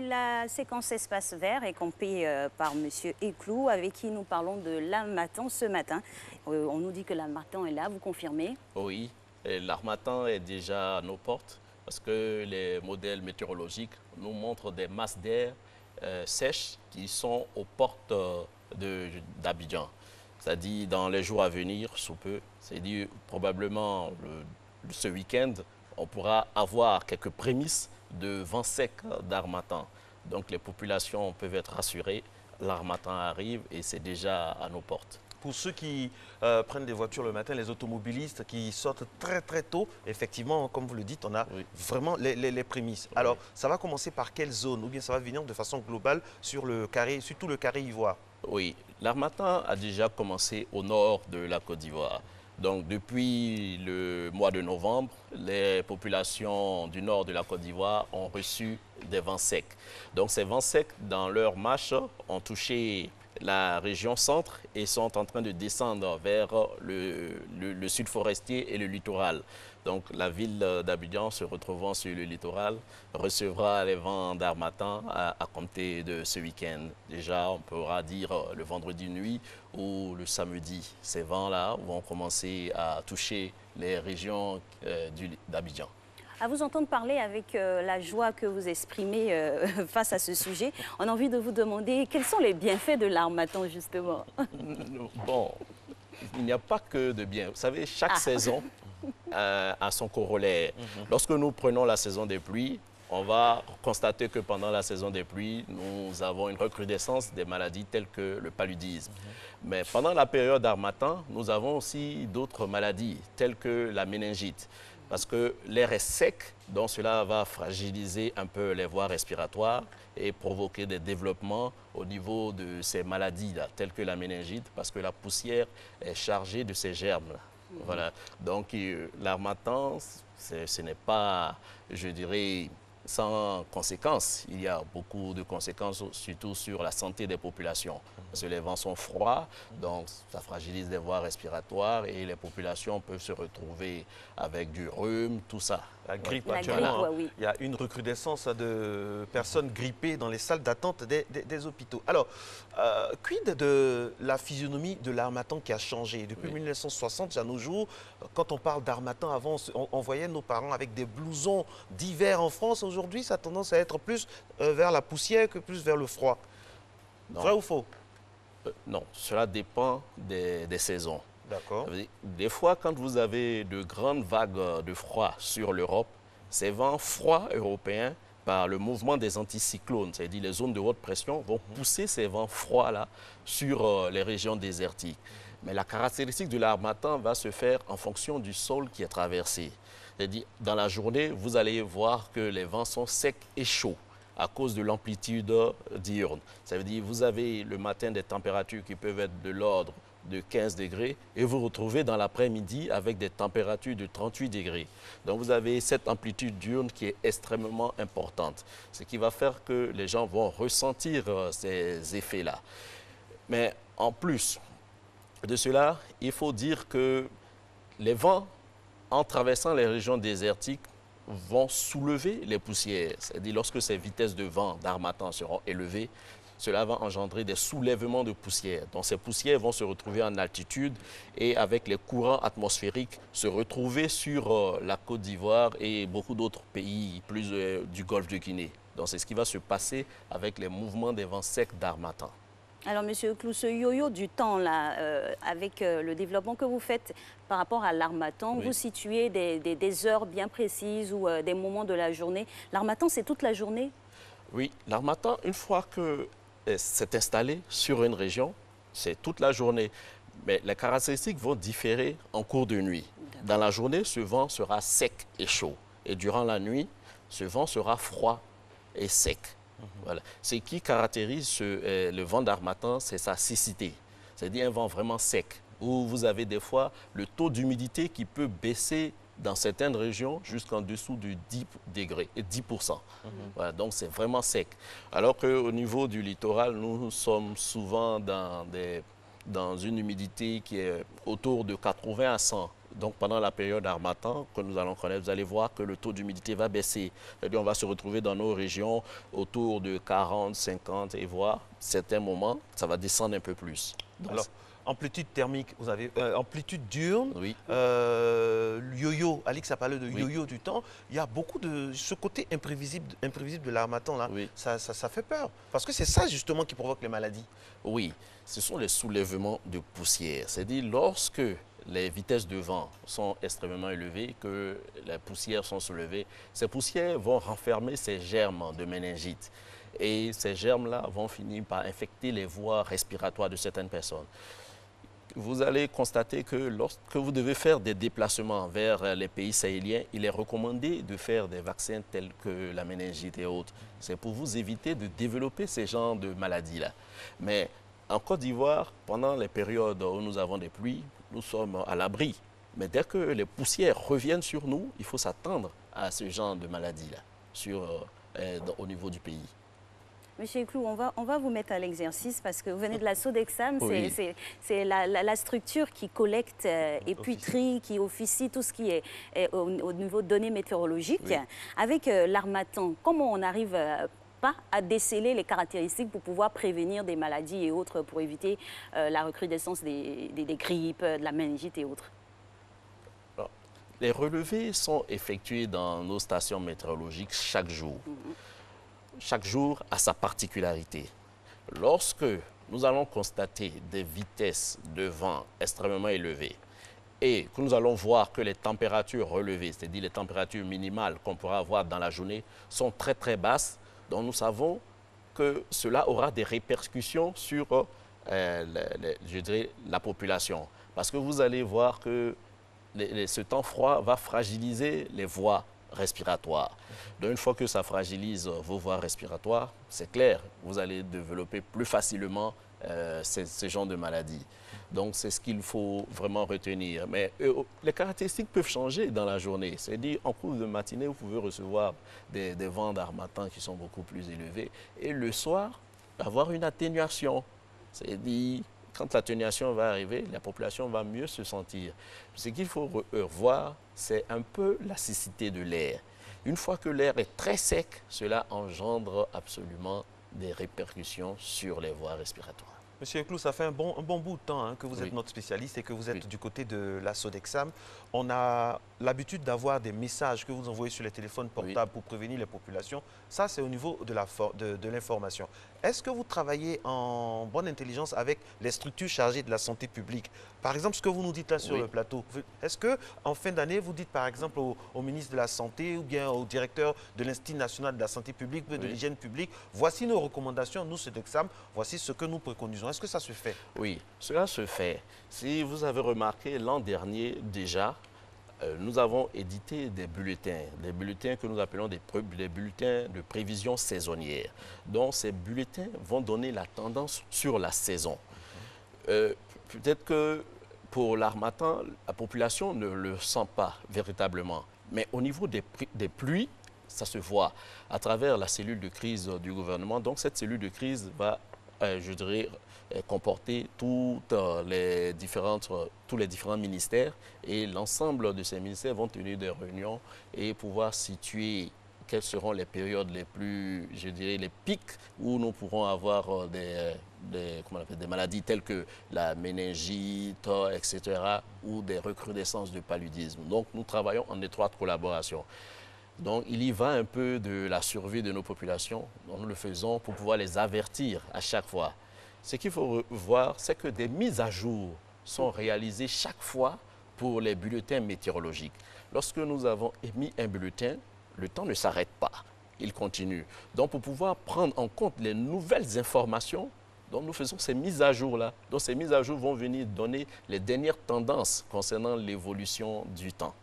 la séquence Espace Vert est campée par Monsieur Eclou, avec qui nous parlons de l'harmattan ce matin. On nous dit que l'harmattan est là, vous confirmez? Oui, l'harmattan est déjà à nos portes parce que les modèles météorologiques nous montrent des masses d'air sèches qui sont aux portes d'Abidjan. C'est-à-dire dans les jours à venir, sous peu, c'est-à-dire probablement ce week-end, on pourra avoir quelques prémices de vent sec d'harmattan. Donc les populations peuvent être rassurées, l'harmattan arrive et c'est déjà à nos portes. Pour ceux qui prennent des voitures le matin, les automobilistes qui sortent très très tôt, effectivement, comme vous le dites, on a vraiment les prémices. Oui. Alors, ça va commencer par quelle zone ou bien ça va venir de façon globale sur le carré, surtout le carré ivoire? Oui, l'harmattan a déjà commencé au nord de la Côte d'Ivoire. Donc depuis le mois de novembre, les populations du nord de la Côte d'Ivoire ont reçu des vents secs. Donc ces vents secs, dans leur marche, ont touché la région centre et sont en train de descendre vers le sud forestier et le littoral. Donc la ville d'Abidjan, se retrouvant sur le littoral, recevra les vents d'harmattan à compter de ce week-end. Déjà, on pourra dire le vendredi nuit ou le samedi. Ces vents-là vont commencer à toucher les régions d'Abidjan. À vous entendre parler avec la joie que vous exprimez face à ce sujet, on a envie de vous demander quels sont les bienfaits de l'harmattan, justement. Bon, il n'y a pas que de bien. Vous savez, chaque saison a son corollaire. Lorsque nous prenons la saison des pluies, on va constater que pendant la saison des pluies, nous avons une recrudescence des maladies telles que le paludisme. Mais pendant la période d'harmattan, nous avons aussi d'autres maladies telles que la méningite. Parce que l'air est sec, donc cela va fragiliser un peu les voies respiratoires et provoquer des développements au niveau de ces maladies-là, telles que la méningite, parce que la poussière est chargée de ces germes-là. Voilà. Donc l'harmattan, ce n'est pas, je dirais, sans conséquences. Il y a beaucoup de conséquences, surtout sur la santé des populations. Parce que les vents sont froids, donc ça fragilise les voies respiratoires et les populations peuvent se retrouver avec du rhume, tout ça. La grippe, La actuellement, grippe, oui. il y a une recrudescence de personnes grippées dans les salles d'attente des hôpitaux. Alors, quid de la physionomie de l'harmattan qui a changé? Depuis 1960 à nos jours, quand on parle d'harmattan, avant, on voyait nos parents avec des blousons d'hiver en France. Aujourd'hui, ça a tendance à être plus vers la poussière que plus vers le froid. Non. Vrai ou faux? Non, cela dépend des saisons. D'accord. Des fois, quand vous avez de grandes vagues de froid sur l'Europe, ces vents froids européens, par le mouvement des anticyclones, c'est-à-dire les zones de haute pression, vont pousser ces vents froids-là sur les régions désertiques. Mais la caractéristique de l'harmattan va se faire en fonction du sol qui est traversé. C'est-à-dire, dans la journée, vous allez voir que les vents sont secs et chauds à cause de l'amplitude diurne. Ça veut dire que vous avez le matin des températures qui peuvent être de l'ordre de 15 degrés et vous retrouvez dans l'après-midi avec des températures de 38 degrés. Donc vous avez cette amplitude diurne qui est extrêmement importante, ce qui va faire que les gens vont ressentir ces effets-là. Mais en plus de cela, il faut dire que les vents, en traversant les régions désertiques, vont soulever les poussières. C'est-à-dire lorsque ces vitesses de vent d'harmattan seront élevées, cela va engendrer des soulèvements de poussière. Donc ces poussières vont se retrouver en altitude et avec les courants atmosphériques se retrouver sur la Côte d'Ivoire et beaucoup d'autres pays plus du Golfe de Guinée. Donc c'est ce qui va se passer avec les mouvements des vents secs d'harmattan. Alors, Monsieur Eclou, ce yo-yo du temps, là, avec le développement que vous faites par rapport à l'harmattan, vous situez des heures bien précises ou des moments de la journée. L'harmattan, c'est toute la journée? Oui, l'harmattan, une fois que c'est installé sur une région, c'est toute la journée. Mais les caractéristiques vont différer en cours de nuit. Dans la journée, ce vent sera sec et chaud. Et durant la nuit, ce vent sera froid et sec. Voilà. Ce qui caractérise le vent d'harmattan, c'est sa siccité. C'est-à-dire un vent vraiment sec, où vous avez des fois le taux d'humidité qui peut baisser dans certaines régions jusqu'en dessous de 10 degrés, 10%. Voilà, donc c'est vraiment sec. Alors qu'au niveau du littoral, nous sommes souvent dans une humidité qui est autour de 80 à 100 Donc pendant la période Harmattan que nous allons connaître, vous allez voir que le taux d'humidité va baisser. C'est-à-dire on va se retrouver dans nos régions autour de 40, 50 et voire certains moments, ça va descendre un peu plus. Donc, alors, amplitude thermique, vous avez amplitude diurne, oui. yo-yo, Alix a parlé de yo-yo du temps. Il y a beaucoup de ce côté imprévisible de l'harmattan là. Oui. Ça fait peur. Parce que c'est ça justement qui provoque les maladies. Oui, ce sont les soulèvements de poussière. C'est-à-dire lorsque les vitesses de vent sont extrêmement élevées, que les poussières sont soulevées, ces poussières vont renfermer ces germes de méningite. Et ces germes-là vont finir par infecter les voies respiratoires de certaines personnes. Vous allez constater que lorsque vous devez faire des déplacements vers les pays sahéliens, il est recommandé de faire des vaccins tels que la méningite et autres. C'est pour vous éviter de développer ces genres de maladies-là. Mais en Côte d'Ivoire, pendant les périodes où nous avons des pluies, nous sommes à l'abri. Mais dès que les poussières reviennent sur nous, il faut s'attendre à ce genre de maladies-là au niveau du pays. Monsieur Clou, on va vous mettre à l'exercice parce que vous venez de la Sodexam, Oui. c'est la structure qui collecte et puis trie, qui officie tout ce qui est au niveau de données météorologiques. Oui. Avec l'harmattan, comment on arrive pas à déceler les caractéristiques pour pouvoir prévenir des maladies et autres, pour éviter la recrudescence des grippes, de la méningite et autres? Alors, les relevés sont effectués dans nos stations météorologiques chaque jour. Chaque jour a sa particularité. Lorsque nous allons constater des vitesses de vent extrêmement élevées et que nous allons voir que les températures relevées, c'est-à-dire les températures minimales qu'on pourra avoir dans la journée, sont très très basses, donc nous savons que cela aura des répercussions sur je dirais, la population. Parce que vous allez voir que ce temps froid va fragiliser les voies respiratoires. Donc une fois que ça fragilise vos voies respiratoires, c'est clair, vous allez développer plus facilement ce genre de maladies. Donc c'est ce qu'il faut vraiment retenir. Mais les caractéristiques peuvent changer dans la journée. C'est-à-dire en cours de matinée, vous pouvez recevoir des vents d'harmattan qui sont beaucoup plus élevés. Et le soir, avoir une atténuation. C'est-à-dire quand l'atténuation va arriver, la population va mieux se sentir. Ce qu'il faut voir, c'est un peu la siccité de l'air. Une fois que l'air est très sec, cela engendre absolument des répercussions sur les voies respiratoires. Monsieur Clou, ça fait un bon bout de temps que vous êtes notre spécialiste et que vous êtes du côté de la Sodexam. On a l'habitude d'avoir des messages que vous envoyez sur les téléphones portables pour prévenir les populations. Ça, c'est au niveau de l'information. Est-ce que vous travaillez en bonne intelligence avec les structures chargées de la santé publique? Par exemple, ce que vous nous dites là sur le plateau, est-ce qu'en fin d'année, vous dites par exemple au ministre de la Santé ou bien au directeur de l'Institut national de la santé publique, de l'hygiène publique, voici nos recommandations, nous, Sodexam, voici ce que nous préconisons. Est-ce que ça se fait? Oui, cela se fait. Si vous avez remarqué, l'an dernier déjà, nous avons édité des bulletins que nous appelons des bulletins de prévision saisonnière. Donc ces bulletins vont donner la tendance sur la saison. Peut-être que pour l'harmattan, la population ne le sent pas véritablement. Mais au niveau des pluies, ça se voit à travers la cellule de crise du gouvernement. Donc cette cellule de crise va, je dirais, comporter tous les différents ministères, et l'ensemble de ces ministères vont tenir des réunions et pouvoir situer quelles seront les périodes les plus, je dirais, les pics où nous pourrons avoir des maladies telles que la méningite, etc., ou des recrudescences de paludisme. Donc nous travaillons en étroite collaboration. Donc il y va un peu de la survie de nos populations. Donc, nous le faisons pour pouvoir les avertir à chaque fois. Ce qu'il faut voir, c'est que des mises à jour sont réalisées chaque fois pour les bulletins météorologiques. Lorsque nous avons émis un bulletin, le temps ne s'arrête pas, il continue. Donc pour pouvoir prendre en compte les nouvelles informations, donc nous faisons ces mises à jour-là. Donc ces mises à jour vont venir donner les dernières tendances concernant l'évolution du temps.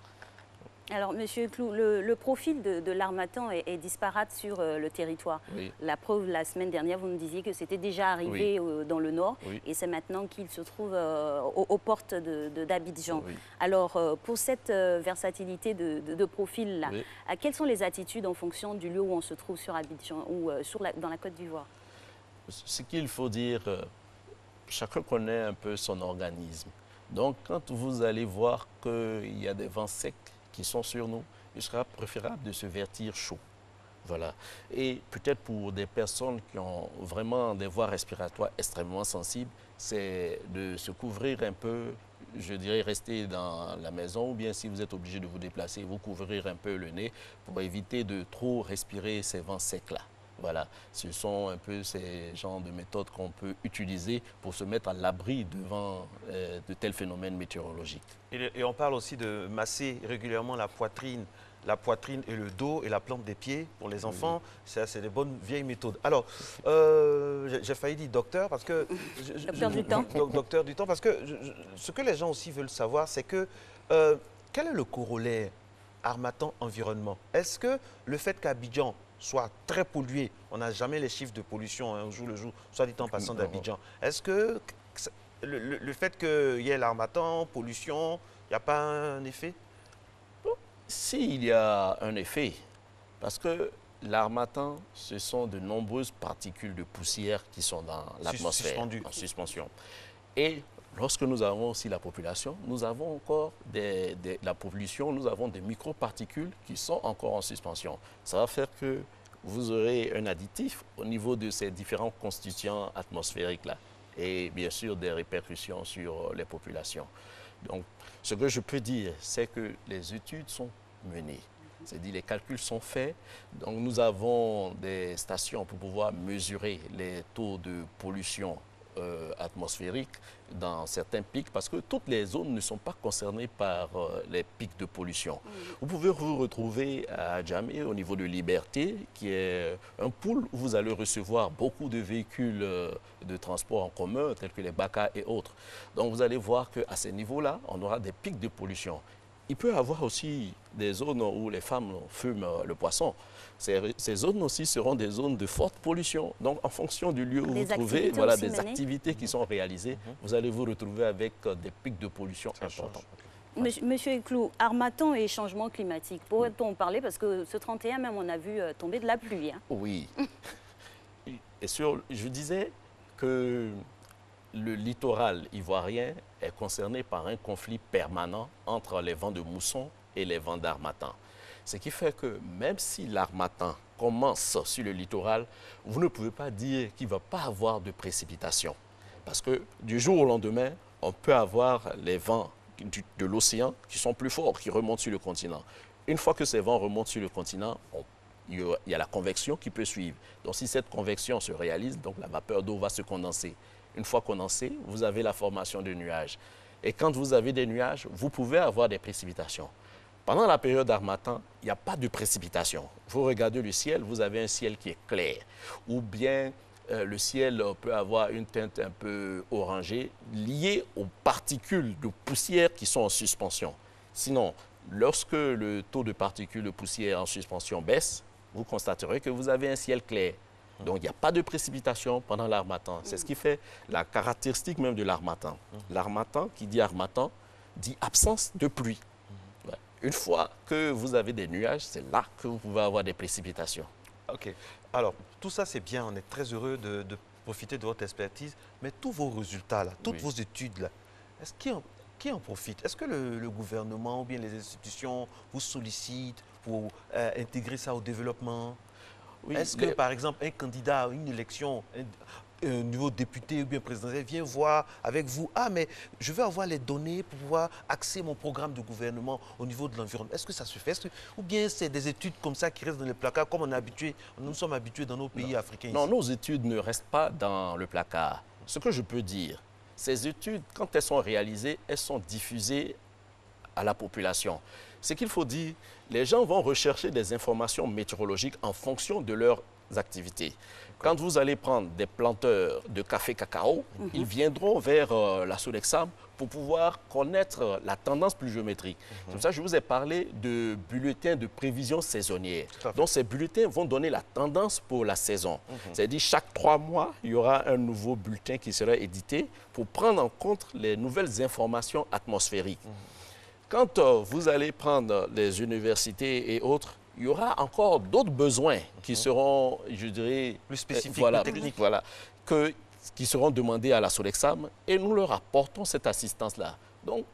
Alors, Monsieur Clou, le profil de l'harmattan est disparate sur le territoire. Oui. La preuve, la semaine dernière, vous me disiez que c'était déjà arrivé dans le nord, et c'est maintenant qu'il se trouve aux portes d'Abidjan. Oui. Alors, pour cette versatilité de profil-là, quelles sont les attitudes en fonction du lieu où on se trouve sur Abidjan ou dans la Côte d'Ivoire? Ce qu'il faut dire, chacun connaît un peu son organisme. Donc, quand vous allez voir qu'il y a des vents secs qui sont sur nous, il sera préférable de se vêtir chaud. Voilà. Et peut-être pour des personnes qui ont vraiment des voies respiratoires extrêmement sensibles, c'est de se couvrir un peu, je dirais rester dans la maison, ou bien si vous êtes obligé de vous déplacer, vous couvrir un peu le nez pour éviter de trop respirer ces vents secs-là. Voilà, ce sont un peu ces genres de méthodes qu'on peut utiliser pour se mettre à l'abri devant de tels phénomènes météorologiques. Et on parle aussi de masser régulièrement la poitrine et le dos et la plante des pieds pour les enfants. Oui. C'est des bonnes vieilles méthodes. Alors, j'ai failli dire docteur parce que... Docteur du temps. Docteur du temps, parce que ce que les gens aussi veulent savoir, c'est que quel est le corollaire Harmattan environnement? Est-ce que le fait qu'Abidjan soit très pollué, on n'a jamais les chiffres de pollution au jour le jour, soit dit en passant d'Abidjan, est-ce que le fait qu'il y ait l'Harmattan, pollution, il n'y a pas un effet? Si, il y a un effet, parce que l'harmattan, ce sont de nombreuses particules de poussière qui sont dans l'atmosphère, en suspension. Et lorsque nous avons aussi la population, nous avons encore la pollution, nous avons des microparticules qui sont encore en suspension. Ça va faire que vous aurez un additif au niveau de ces différents constituants atmosphériques-là. Et bien sûr, des répercussions sur les populations. Donc, ce que je peux dire, c'est que les études sont menées. C'est-à-dire les calculs sont faits. Donc, nous avons des stations pour pouvoir mesurer les taux de pollution atmosphérique dans certains pics, parce que toutes les zones ne sont pas concernées par les pics de pollution. Vous pouvez vous retrouver à Djamé, au niveau de Liberté, qui est un pôle où vous allez recevoir beaucoup de véhicules de transport en commun, tels que les Baka et autres. Donc vous allez voir qu'à ces niveaux-là, on aura des pics de pollution. Il peut y avoir aussi des zones où les femmes fument le poisson. Ces zones aussi seront des zones de forte pollution. Donc, en fonction du lieu où vous trouvez, voilà, des activités qui sont réalisées, vous allez vous retrouver avec des pics de pollution importants. Monsieur Eclou, Harmattan et changement climatique, pourrait-on en parler? Parce que ce 31 même, on a vu tomber de la pluie. Hein. Oui. Et je disais que le littoral ivoirien est concerné par un conflit permanent entre les vents de mousson et les vents d'harmattan. Ce qui fait que même si l'harmattan commence sur le littoral, vous ne pouvez pas dire qu'il ne va pas avoir de précipitations. Parce que du jour au lendemain, on peut avoir les vents de l'océan qui sont plus forts, qui remontent sur le continent. Une fois que ces vents remontent sur le continent, il y a la convection qui peut suivre. Donc si cette convection se réalise, donc la vapeur d'eau va se condenser. Une fois condensée, vous avez la formation de nuages. Et quand vous avez des nuages, vous pouvez avoir des précipitations. Pendant la période d'harmattan, il n'y a pas de précipitation. Vous regardez le ciel, vous avez un ciel qui est clair. Ou bien le ciel peut avoir une teinte un peu orangée liée aux particules de poussière qui sont en suspension. Sinon, lorsque le taux de particules de poussière en suspension baisse, vous constaterez que vous avez un ciel clair. Donc, il n'y a pas de précipitation pendant l'harmattan. C'est ce qui fait la caractéristique même de l'harmattan. L'harmattan, qui dit harmattan, dit absence de pluie. Une fois que vous avez des nuages, c'est là que vous pouvez avoir des précipitations. OK. Alors, tout ça, c'est bien. On est très heureux de profiter de votre expertise. Mais tous vos résultats, là, toutes vos études, là, qui en profite? Est-ce que le gouvernement ou bien les institutions vous sollicitent pour intégrer ça au développement? Oui, est-ce que, par exemple, un candidat à une élection, un nouveau député ou bien présidentiel vient voir avec vous, ah, mais je veux avoir les données pour pouvoir axer mon programme de gouvernement au niveau de l'environnement. Est-ce que ça se fait? Ou bien c'est des études comme ça qui restent dans le placard, comme nous sommes habitués dans nos pays africains? Non, nos études ne restent pas dans le placard. Ce que je peux dire, ces études, quand elles sont réalisées, elles sont diffusées à la population. Ce qu'il faut dire, les gens vont rechercher des informations météorologiques en fonction de leurs activités. Quand vous allez prendre des planteurs de café cacao, ils viendront vers la Sodexam pour pouvoir connaître la tendance pluviométrique. C'est pour ça que je vous ai parlé de bulletins de prévision saisonnière. Donc ces bulletins vont donner la tendance pour la saison. C'est-à-dire chaque 3 mois, il y aura un nouveau bulletin qui sera édité pour prendre en compte les nouvelles informations atmosphériques. Quand vous allez prendre les universités et autres, il y aura encore d'autres besoins qui seront, je dirais, plus spécifiques, voilà, plus techniques. Voilà, qui seront demandés à la Sodexam et nous leur apportons cette assistance-là Donc,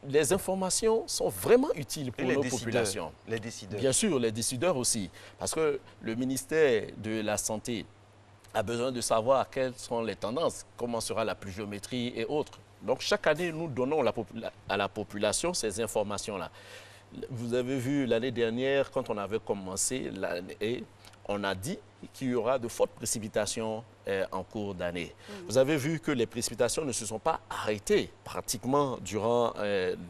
les informations sont vraiment utiles pour nos populations. Les décideurs. Bien sûr, les décideurs aussi. Parce que le ministère de la Santé a besoin de savoir quelles sont les tendances, comment sera la pluviométrie et autres. Donc, chaque année, nous donnons à la population ces informations-là. Vous avez vu l'année dernière, quand on avait commencé l'année, on a dit qu'il y aura de fortes précipitations en cours d'année. Vous avez vu que les précipitations ne se sont pas arrêtées pratiquement durant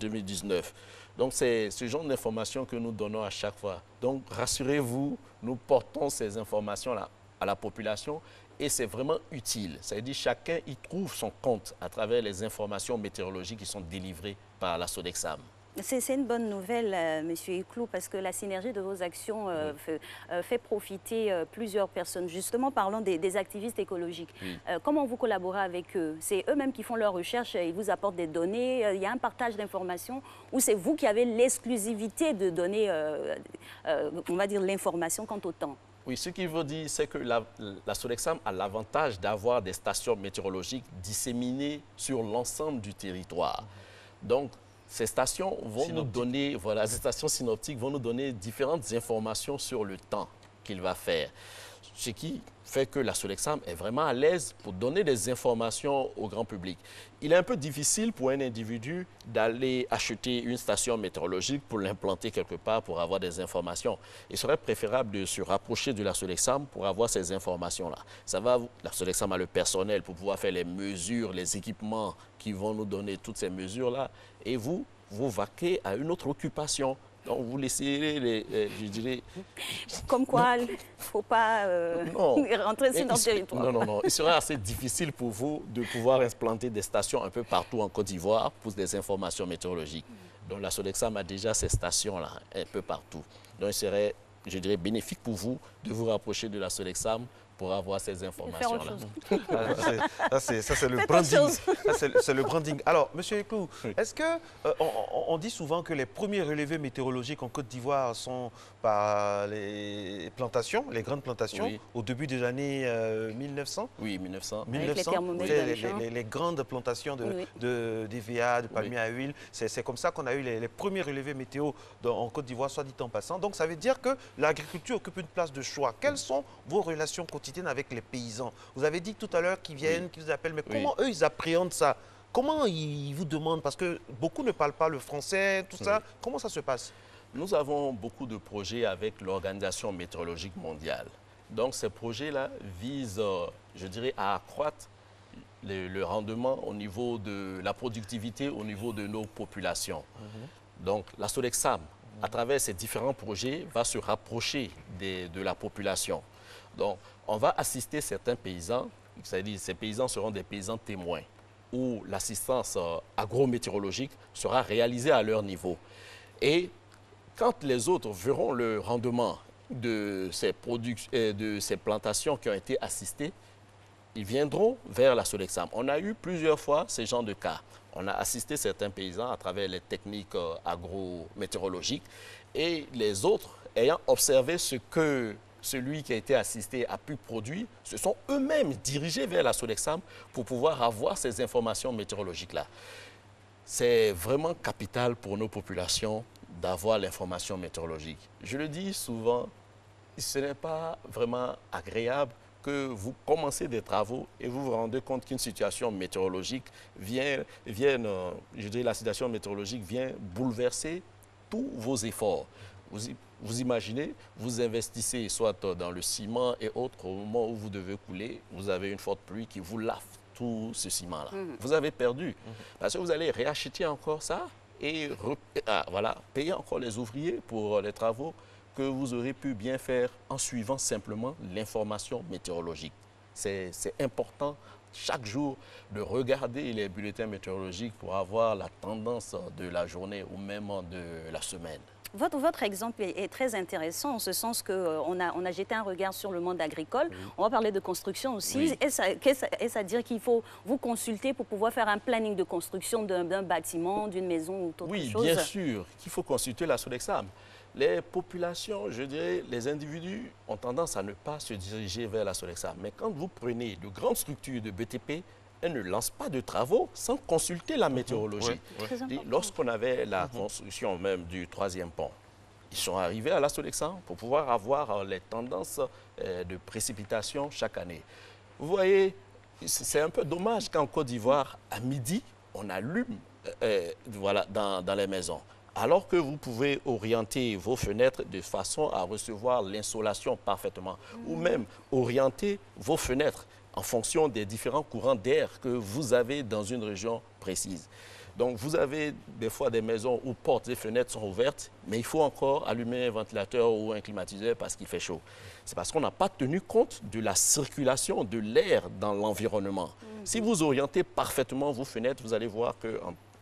2019. Donc, c'est ce genre d'informations que nous donnons à chaque fois. Donc, rassurez-vous, nous portons ces informations-là à la population et c'est vraiment utile. C'est-à-dire chacun y trouve son compte à travers les informations météorologiques qui sont délivrées par la Sodexam. C'est une bonne nouvelle, Monsieur Iclou, parce que la synergie de vos actions fait profiter plusieurs personnes. Justement, parlons des activistes écologiques. Oui. Comment vous collaborez avec eux? C'est eux-mêmes qui font leurs recherches, ils vous apportent des données, il y a un partage d'informations, ou c'est vous qui avez l'exclusivité de donner, on va dire, l'information quant au temps? Oui, ce qu'il veut dire, c'est que la Sodexam a l'avantage d'avoir des stations météorologiques disséminées sur l'ensemble du territoire. Donc, ces stations vont nous donner, voilà, ces stations synoptiques vont nous donner différentes informations sur le temps qu'il va faire. Ce qui fait que la Sodexam est vraiment à l'aise pour donner des informations au grand public. Il est un peu difficile pour un individu d'aller acheter une station météorologique pour l'implanter quelque part pour avoir des informations. Il serait préférable de se rapprocher de la Sodexam pour avoir ces informations-là. La Sodexam a le personnel pour pouvoir faire les mesures, les équipements qui vont nous donner toutes ces mesures-là. Et vous vaquez à une autre occupation. Donc, vous laissez je dirais... Comme quoi, il ne faut pas rentrer sur notre territoire. Non. Il serait assez difficile pour vous de pouvoir implanter des stations un peu partout en Côte d'Ivoire pour des informations météorologiques. Donc, la Sodexam a déjà ces stations-là un peu partout. Donc, il serait, je dirais, bénéfique pour vous de vous rapprocher de la Sodexam pour avoir ces informations-là. Ça, c'est le branding. C'est le branding. Alors, Monsieur Iclou, est-ce que on dit souvent que les premiers relevés météorologiques en Côte d'Ivoire sont par les plantations, les grandes plantations, au début des années 1900? Oui, 1900. Les grandes plantations d'EVA, de palmiers à huile. C'est comme ça qu'on a eu les premiers relevés météo en Côte d'Ivoire, soit dit en passant. Donc, ça veut dire que l'agriculture occupe une place de choix. Quelles sont vos relations quotidiennes avec les paysans? Vous avez dit tout à l'heure qu'ils viennent, qu'ils vous appellent, mais comment eux, ils appréhendent ça? Comment ils vous demandent? Parce que beaucoup ne parlent pas le français, tout ça. Comment ça se passe? Nous avons beaucoup de projets avec l'Organisation météorologique mondiale. Donc, ces projets-là visent, je dirais, à accroître le rendement au niveau de la productivité, au niveau de nos populations. Donc, la Sodexam, à travers ces différents projets, va se rapprocher de la population. Donc, on va assister certains paysans, c'est-à-dire ces paysans seront des paysans témoins, où l'assistance agrométéorologique sera réalisée à leur niveau. Et quand les autres verront le rendement de ces plantations qui ont été assistées, ils viendront vers la Sodexam. On a eu plusieurs fois ces genres de cas. On a assisté certains paysans à travers les techniques agrométéorologiques et les autres, ayant observé ce que celui qui a été assisté a pu produire, se sont eux-mêmes dirigés vers la Sodexam pour pouvoir avoir ces informations météorologiques-là. C'est vraiment capital pour nos populations d'avoir l'information météorologique. Je le dis souvent, ce n'est pas vraiment agréable que vous commencez des travaux et vous vous rendez compte qu'une situation météorologique je dirais la situation météorologique vient bouleverser tous vos efforts. Vous imaginez, vous investissez soit dans le ciment et autres, au moment où vous devez couler, vous avez une forte pluie qui vous lave tout ce ciment-là. Vous avez perdu. Parce que vous allez réacheter encore ça et payer encore les ouvriers pour les travaux que vous aurez pu bien faire en suivant simplement l'information météorologique. C'est important chaque jour de regarder les bulletins météorologiques pour avoir la tendance de la journée ou même de la semaine. Votre exemple est très intéressant en ce sens qu'on a jeté un regard sur le monde agricole. On va parler de construction aussi. Est-ce à dire qu'il faut vous consulter pour pouvoir faire un planning de construction d'un bâtiment, d'une maison ou autre chose? Oui, bien sûr qu'il faut consulter la Sodexam. Les populations, je dirais, les individus ont tendance à ne pas se diriger vers la Sodexam. Mais quand vous prenez de grandes structures de BTP, elle ne lance pas de travaux sans consulter la météorologie. Lorsqu'on avait la construction même du 3e pont, ils sont arrivés à la Sodexan pour pouvoir avoir les tendances de précipitation chaque année. Vous voyez, c'est un peu dommage qu'en Côte d'Ivoire, à midi, on allume voilà, dans les maisons. Alors que vous pouvez orienter vos fenêtres de façon à recevoir l'insolation parfaitement, ou même orienter vos fenêtres en fonction des différents courants d'air que vous avez dans une région précise. Donc, vous avez des fois des maisons où portes et fenêtres sont ouvertes, mais il faut encore allumer un ventilateur ou un climatiseur parce qu'il fait chaud. C'est parce qu'on n'a pas tenu compte de la circulation de l'air dans l'environnement. Si vous orientez parfaitement vos fenêtres, vous allez voir que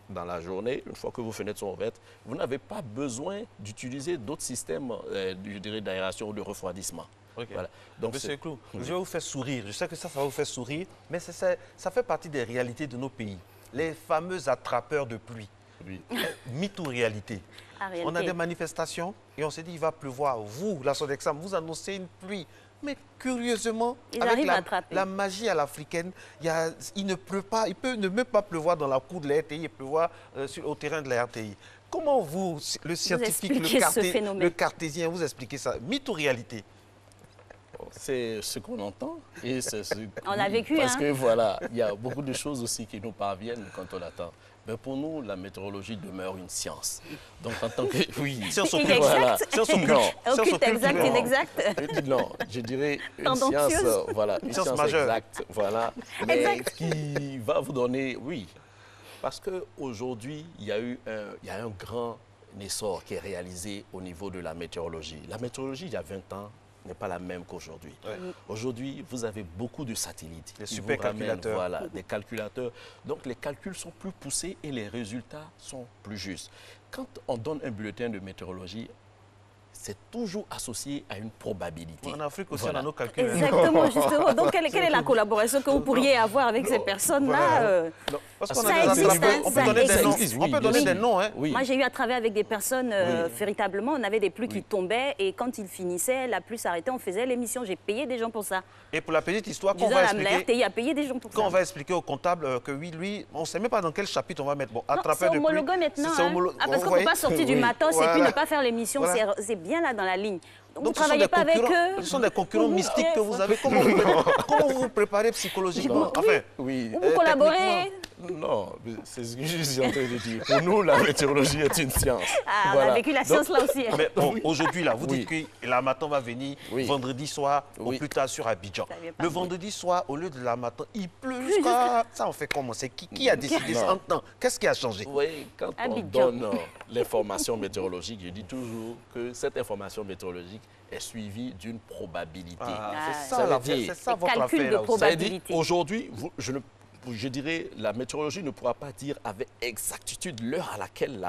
dans la journée, une fois que vos fenêtres sont ouvertes, vous n'avez pas besoin d'utiliser d'autres systèmes d'aération ou de refroidissement. Okay. Voilà. Donc, Monsieur Clou, je vais vous faire sourire. Je sais que ça va vous faire sourire, mais ça fait partie des réalités de nos pays. Les fameux attrapeurs de pluie. Oui. Mythe ou réalité? On a des manifestations et on s'est dit il va pleuvoir. Vous, la Sodexam, vous annoncez une pluie. Mais curieusement, avec la magie à l'africaine, il ne pleut pas, il peut ne même pas pleuvoir dans la cour de la RTI et pleuvoir au terrain de la RTI. Comment vous, le scientifique, le cartésien, vous expliquez ça? Mythe ou réalité? C'est ce qu'on entend et c'est ce on a vécu, parce que voilà, il y a beaucoup de choses aussi qui nous parviennent quand on attend. Mais pour nous, la météorologie demeure une science. Donc en tant que science occulte, voilà. Occulte, exact, inexact. Non, je dirais une science, voilà, une science majeure. Exacte, voilà, mais qui va vous donner, oui, parce que aujourd'hui, il y a un grand essor qui est réalisé au niveau de la météorologie. La météorologie, il y a 20 ans, n'est pas la même qu'aujourd'hui. Ouais. Aujourd'hui, vous avez beaucoup de satellites. Des supercalculateurs. Voilà, des calculateurs. Donc, les calculs sont plus poussés et les résultats sont plus justes. Quand on donne un bulletin de météorologie, c'est toujours associé à une probabilité. En Afrique aussi, on a nos calculs. Exactement, justement. Donc, quelle est la collaboration que vous pourriez avoir avec ces personnes-là? Parce qu'on a des on peut donner des noms. On peut donner des noms. Hein. Oui. Moi, j'ai eu à travailler avec des personnes, véritablement, on avait des pluies qui tombaient et quand ils finissaient, la pluie s'arrêtait, on faisait l'émission. J'ai payé des gens pour ça. Et pour la petite histoire, qu'on va expliquer... La RTI a payé des gens pour ça. Quand on va expliquer au comptable que oui, lui, on ne sait même pas dans quel chapitre on va mettre. Bon, attraper de pluie. C'est homologué maintenant. Parce qu'on ne peut pas sortir du matos et puis ne pas faire l'émission. C'est bien là dans la ligne. Donc vous ne travaillez pas avec eux. Ce sont des concurrents mystiques que vous avez. Comment vous vous préparez psychologiquement? Enfin, oui. Vous collaborez? Non, c'est ce que je suis en train de dire. Pour nous, la météorologie est une science. Ah, voilà. On a vécu la science là aussi. Mais aujourd'hui, là, vous dites que l'Harmattan va venir vendredi soir, au plus tard sur Abidjan. Le vendredi soir, au lieu de l'Harmattan, il pleut jusqu'à... Ça, on fait comment? C'est qui a décidé ça? Qu'est-ce qui a changé? Oui, quand on donne l'information météorologique, je dis toujours que cette information météorologique est suivie d'une probabilité. C'est ça votre calcul de probabilité. Aujourd'hui, je dirais, la météorologie ne pourra pas dire avec exactitude l'heure à laquelle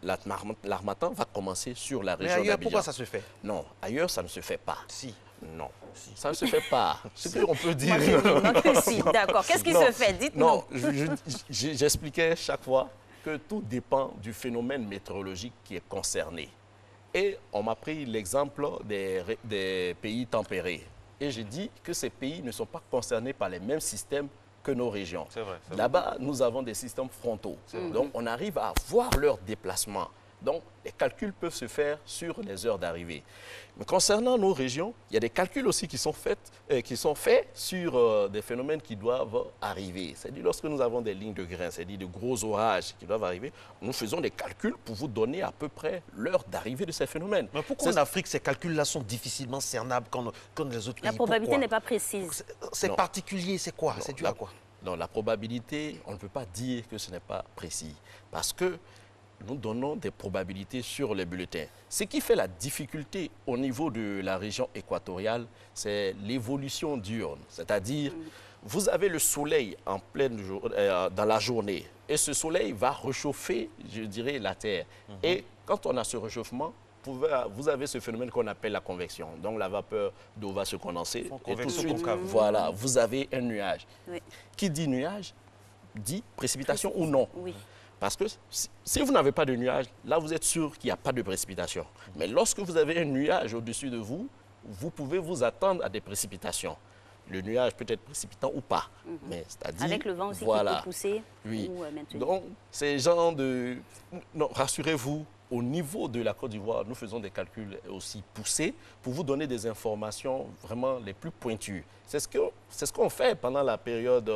l'Harmattan va commencer sur la région d'Abidjan. Mais ailleurs, pourquoi ça se fait? Non, ailleurs, ça ne se fait pas. Si. Non, ça ne se fait pas. Ce qu'on peut dire... Si, d'accord. Qu'est-ce qui se fait? Dites-nous. Non, j'expliquais chaque fois que tout dépend du phénomène météorologique qui est concerné. Et on m'a pris l'exemple des pays tempérés. Et j'ai dit que ces pays ne sont pas concernés par les mêmes systèmes que nos régions. Là-bas, nous avons des systèmes frontaux. Donc, on arrive à voir leur déplacement. Donc, les calculs peuvent se faire sur les heures d'arrivée. Mais concernant nos régions, il y a des calculs aussi qui sont faits sur des phénomènes qui doivent arriver. C'est-à-dire, lorsque nous avons des lignes de grains, c'est-à-dire de gros orages qui doivent arriver, nous faisons des calculs pour vous donner à peu près l'heure d'arrivée de ces phénomènes. Mais pourquoi en Afrique, ces calculs-là sont difficilement cernables comme les autres pays? La probabilité n'est pas précise. C'est particulier, c'est quoi? C'est dû à quoi? Non, la probabilité, on ne peut pas dire que ce n'est pas précis. Parce que nous donnons des probabilités sur les bulletins. Ce qui fait la difficulté au niveau de la région équatoriale, c'est l'évolution diurne. C'est-à-dire, vous avez le soleil en dans la journée et ce soleil va réchauffer, je dirais, la Terre. Et quand on a ce réchauffement, vous avez ce phénomène qu'on appelle la convection. Donc, la vapeur d'eau va se condenser et tout de suite, voilà, vous avez un nuage. Oui. Qui dit nuage, dit précipitation ou non. Oui. Parce que si vous n'avez pas de nuage, là, vous êtes sûr qu'il n'y a pas de précipitation. Mais lorsque vous avez un nuage au-dessus de vous, vous pouvez vous attendre à des précipitations. le nuage peut être précipitant ou pas. Mais c'est-à-dire, Avec le vent aussi voilà. qui peut pousser Oui. ou maintenir. Donc, ces gens de... Non, rassurez-vous, au niveau de la Côte d'Ivoire, nous faisons des calculs aussi poussés pour vous donner des informations vraiment les plus pointues. C'est ce qu'on fait pendant la période,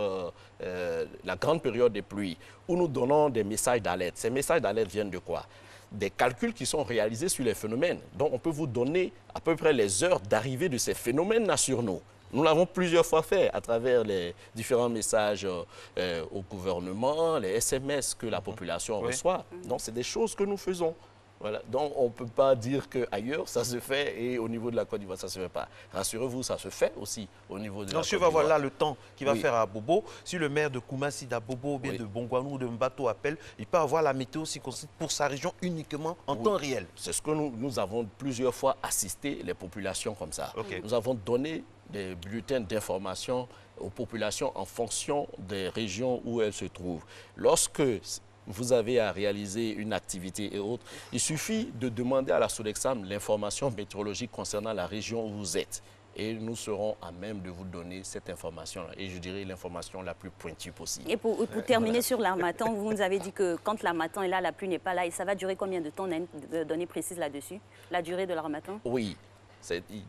la grande période des pluies, où nous donnons des messages d'alerte. Ces messages d'alerte viennent de quoi? Des calculs qui sont réalisés sur les phénomènes. Donc, on peut vous donner à peu près les heures d'arrivée de ces phénomènes-là sur nous. Nous l'avons plusieurs fois fait à travers les différents messages au gouvernement, les SMS que la population reçoit. Donc, c'est des choses que nous faisons. Voilà. Donc, on ne peut pas dire qu'ailleurs, ça se fait et au niveau de la Côte d'Ivoire, ça ne se fait pas. Rassurez-vous, ça se fait aussi au niveau de la Côte Si on d'Ivoire. va voir là le temps qu'il va faire à Bobo, si le maire de Koumassi, d'Abobo, ou bien de Bongouanou ou de Mbato appelle, il peut avoir la météo circonscrite pour sa région uniquement en temps réel. C'est ce que nous avons plusieurs fois assisté les populations comme ça. Nous avons donné des bulletins d'information aux populations en fonction des régions où elles se trouvent. Lorsque vous avez à réaliser une activité et autres, il suffit de demander à la Sodexam l'information météorologique concernant la région où vous êtes. Et nous serons à même de vous donner cette information-là. Et je dirais l'information la plus pointue possible. Et pour terminer sur l'harmattan, vous nous avez dit que quand l'harmattan est là, la pluie n'est pas là. Et ça va durer combien de temps? On a une donnée précise là-dessus, la durée de l'harmattan? Oui.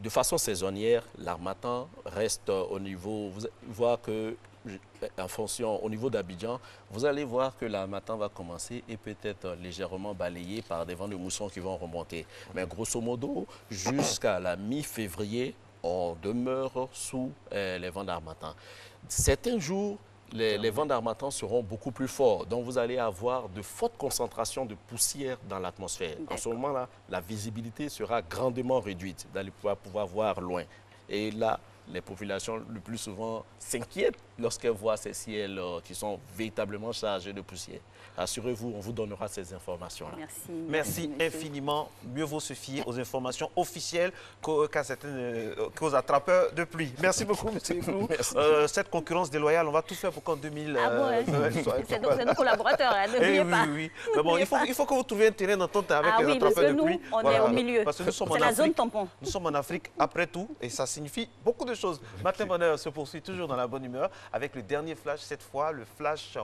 De façon saisonnière, l'harmattan reste au niveau... Vous voyez que, en fonction, au niveau d'Abidjan, vous allez voir que l'harmattan va commencer et peut-être légèrement balayé par des vents de mousson qui vont remonter. Mais grosso modo, jusqu'à la mi-février, on demeure sous les vents d'harmattan. Certains jours, les vents d'harmattan seront beaucoup plus forts. Donc, vous allez avoir de fortes concentrations de poussière dans l'atmosphère. En ce moment-là, la visibilité sera grandement réduite. Vous allez pouvoir voir loin. Et là, les populations, le plus souvent, s'inquiètent lorsqu'elles voient ces ciels qui sont véritablement chargés de poussière. Rassurez-vous, on vous donnera ces informations-là. Merci infiniment. Mieux vaut se fier aux informations officielles qu'aux attrapeurs de pluie. Merci beaucoup, M. Iglou. Cette concurrence déloyale, on va tout faire pour qu'en 2000... c'est nos collaborateurs, n'oubliez pas. Oui. Mais bon, il faut que vous trouviez un terrain d'entente avec les attrapeurs de pluie. On est au milieu. C'est la zone tampon. Nous sommes en Afrique après tout et ça signifie beaucoup de choses. Matin Bonheur se poursuit toujours dans la bonne humeur avec le dernier flash, cette fois le flash